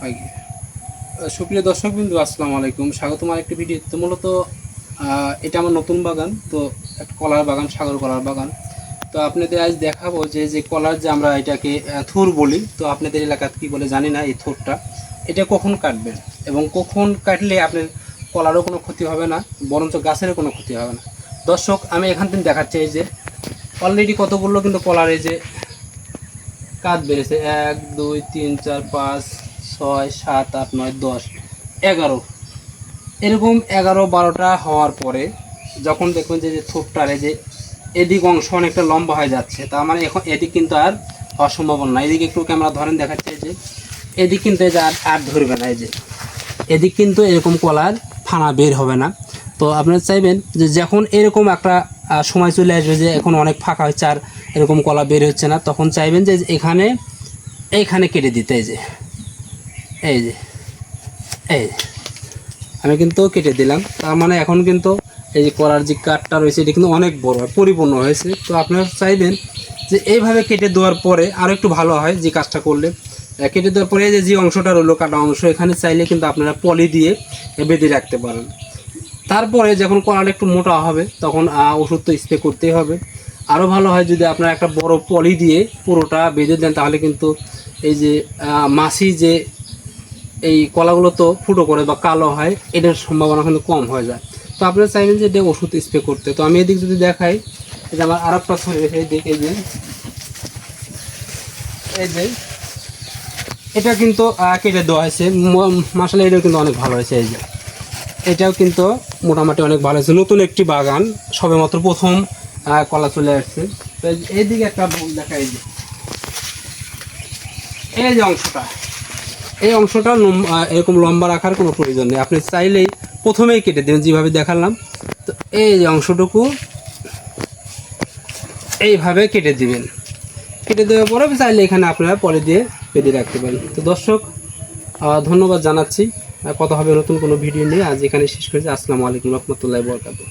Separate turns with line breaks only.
আগে সুপ্রিয় দর্শকবৃন্দ, আসসালামু আলাইকুম। স্বাগতম আরেকটি ভিডিও। তো মূলত এটা আমার নতুন বাগান, তো একটা কলার বাগান, সাগর কলার বাগান। তো আপনাদের আজ দেখাবো যে যে কলার যে আমরা এটাকে থুর বলি, তো আপনাদের এলাকাতে কী বলে জানি না। এই থুরটা এটা কখন কাটবেন এবং কখন কাটলে আপনার কলারও কোনো ক্ষতি হবে না, বরঞ্চ গাছেরও কোনো ক্ষতি হবে না। দর্শক, আমি এখান থেকে দেখাচ্ছি এই যে অলরেডি কতগুলো কিন্তু কলার এই যে কাঠ বেড়েছে। 1 2 3 4 5 6 7 8 9 10 11, এরকম 11-12টা হওয়ার পরে যখন দেখবেন যে থোপটার এই যে এদিক অংশ অনেকটা লম্বা হয়ে যাচ্ছে, তার মানে এখন এদিক কিন্তু আর হওয়ার সম্ভাবনা না। এদিকে একটু ক্যামেরা ধরেন, দেখাচ্ছে যে এদিক কিন্তু এই যে আর ধরবে না। এই যে এদিক কিন্তু এরকম কলার ফানা বের হবে না। তো আপনারা চাইবেন যে যখন এরকম একটা সময় চলে আসবে যে এখন অনেক ফাঁকা হচ্ছে আর এরকম কলা বের হচ্ছে না, তখন চাইবেন যে এইখানে কেটে দিতে। এই যে এই যে এই আমি কিন্তু কেটে দিলাম, তার মানে এখন কিন্তু এই যে কলার যে কাঠটা রয়েছে এটা কিন্তু অনেক বড় পরিপূর্ণ হয়েছে। তো আপনারা চাইবেন যে এইভাবে কেটে দেওয়ার পরে আরও একটু ভালো হয় যে কাজটা করলে। কেটে দেওয়ার পরে যে অংশটা রইলো কাটা অংশ, এখানে চাইলে কিন্তু আপনারা পলি দিয়ে বেঁধে রাখতে পারেন। তারপরে যখন কলাটা একটু মোটা হবে তখন ওষুধ তো স্প্রে করতেই হবে। আরও ভালো হয় যদি আপনারা একটা বড় পলি দিয়ে পুরোটা বেঁধে দেন, তাহলে কিন্তু এই যে মাছি যে এই কলাগুলো তো ফুটো করে বা কালো হয়, এটার সম্ভাবনা কিন্তু কম হয়ে যায়। তো আপনারা চাইবেন যে এটা ওষুধ স্প্রে করতে। তো আমি এদিক যদি দেখাই, এই যে আমার আর একটা ছড়ি রেখে দিক, এই যে এটা কিন্তু কেটে দেওয়া হয়েছে। মাসাল্লাহ এটাও কিন্তু অনেক ভালো হয়েছে। এই যে এটাও কিন্তু মোটামুটি অনেক ভালো হয়েছে। নতুন একটি বাগান, সবেমাত্র প্রথম কলা চলে আসছে। তো এইদিকে একটা দেখা, এই যে অংশটা, এই অংশটা এরকম লম্বা রাখার কোনো প্রয়োজন নেই। আপনি চাইলেই প্রথমেই কেটে দেবেন যেভাবে দেখালাম। তো এই যে অংশটুকু এইভাবে কেটে দিবেন। কেটে দেওয়ার পরে চাইলে এখানে আপনারা পরে দিয়ে বেঁধে রাখতে পারেন। তো দর্শক, ধন্যবাদ জানাচ্ছি। কথা হবে নতুন কোনো ভিডিও নিয়ে। আজ এখানে শেষ করেছি। আসসালামু আলাইকুম রহমতুল্লাহি ওয়া বারাকাতুহু।